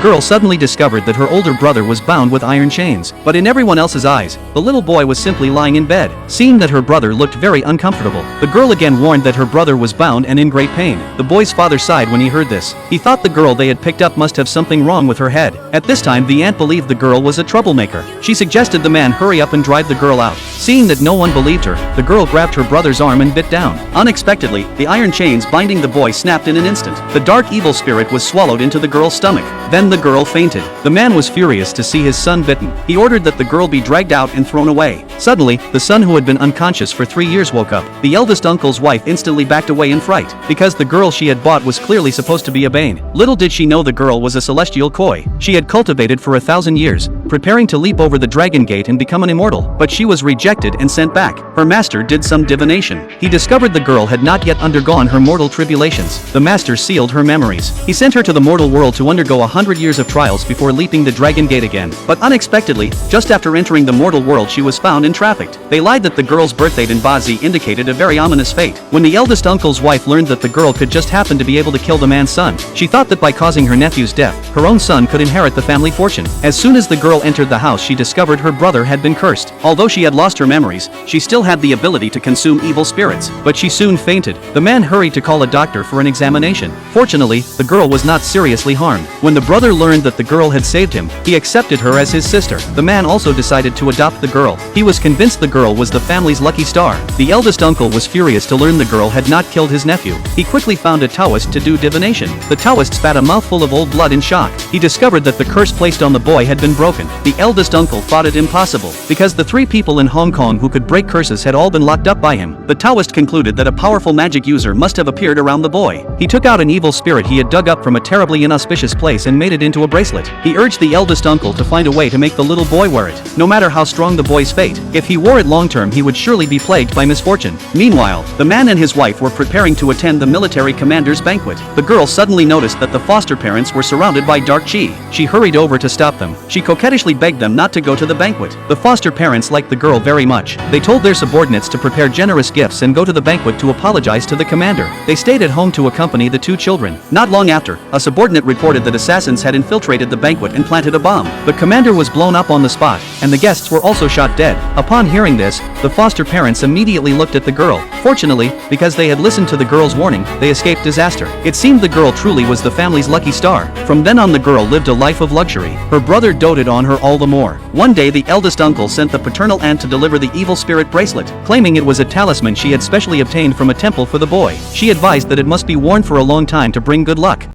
Girl suddenly discovered that her older brother was bound with iron chains, but in everyone else's eyes, the little boy was simply lying in bed. Seeing that her brother looked very uncomfortable, the girl again warned that her brother was bound and in great pain. The boy's father sighed when he heard this. He thought the girl they had picked up must have something wrong with her head. At this time the aunt believed the girl was a troublemaker. She suggested the man hurry up and drive the girl out. Seeing that no one believed her, the girl grabbed her brother's arm and bit down. Unexpectedly, the iron chains binding the boy snapped in an instant. The dark evil spirit was swallowed into the girl's stomach. Then the girl fainted. The man was furious to see his son bitten. He ordered that the girl be dragged out and thrown away. Suddenly, the son who had been unconscious for 3 years woke up. The eldest uncle's wife instantly backed away in fright, because the girl she had bought was clearly supposed to be a bane. Little did she know the girl was a celestial koi she had cultivated for 1,000 years, preparing to leap over the dragon gate and become an immortal. But she was rejected and sent back. Her master did some divination. He discovered the girl had not yet undergone her mortal tribulations. The master sealed her memories. He sent her to the mortal world to undergo 100 years of trials before leaping the dragon gate again. But unexpectedly, just after entering the mortal world she was found and trafficked. They lied that the girl's birth date in Bazi indicated a very ominous fate. When the eldest uncle's wife learned that the girl could just happen to be able to kill the man's son, she thought that by causing her nephew's death, her own son could inherit the family fortune. As soon as the girl entered the house she discovered her brother had been cursed. Although she had lost her memories, she still had the ability to consume evil spirits, but she soon fainted. The man hurried to call a doctor for an examination. Fortunately, the girl was not seriously harmed. When the brother learned that the girl had saved him, he accepted her as his sister. The man also decided to adopt the girl. He was convinced the girl was the family's lucky star. The eldest uncle was furious to learn the girl had not killed his nephew. He quickly found a Taoist to do divination. The Taoist spat a mouthful of old blood in shock. He discovered that the curse placed on the boy had been broken. The eldest uncle thought it impossible, because the 3 people in Hong Kong who could break curses had all been locked up by him. The Taoist concluded that a powerful magic user must have appeared around the boy. He took out an evil spirit he had dug up from a terribly inauspicious place and made it into a bracelet. He urged the eldest uncle to find a way to make the little boy wear it. No matter how strong the boy's fate, if he wore it long term he would surely be plagued by misfortune. Meanwhile, the man and his wife were preparing to attend the military commander's banquet. The girl suddenly noticed that the foster parents were surrounded by dark chi. She hurried over to stop them. She coquettishly begged them not to go to the banquet. The foster parents liked the girl very much. They told their subordinates to prepare generous gifts and go to the banquet to apologize to the commander. They stayed at home to accompany the 2 children. Not long after, a subordinate reported that assassins had infiltrated the banquet and planted a bomb. The commander was blown up on the spot, and the guests were also shot dead. Upon hearing this, the foster parents immediately looked at the girl. Fortunately, because they had listened to the girl's warning, they escaped disaster. It seemed the girl truly was the family's lucky star. From then on the girl lived a life of luxury. Her brother doted on her all the more. One day the eldest uncle sent the paternal aunt to deliver the evil spirit bracelet, claiming it was a talisman she had specially obtained from a temple for the boy. She advised that it must be worn for a long time to bring good luck.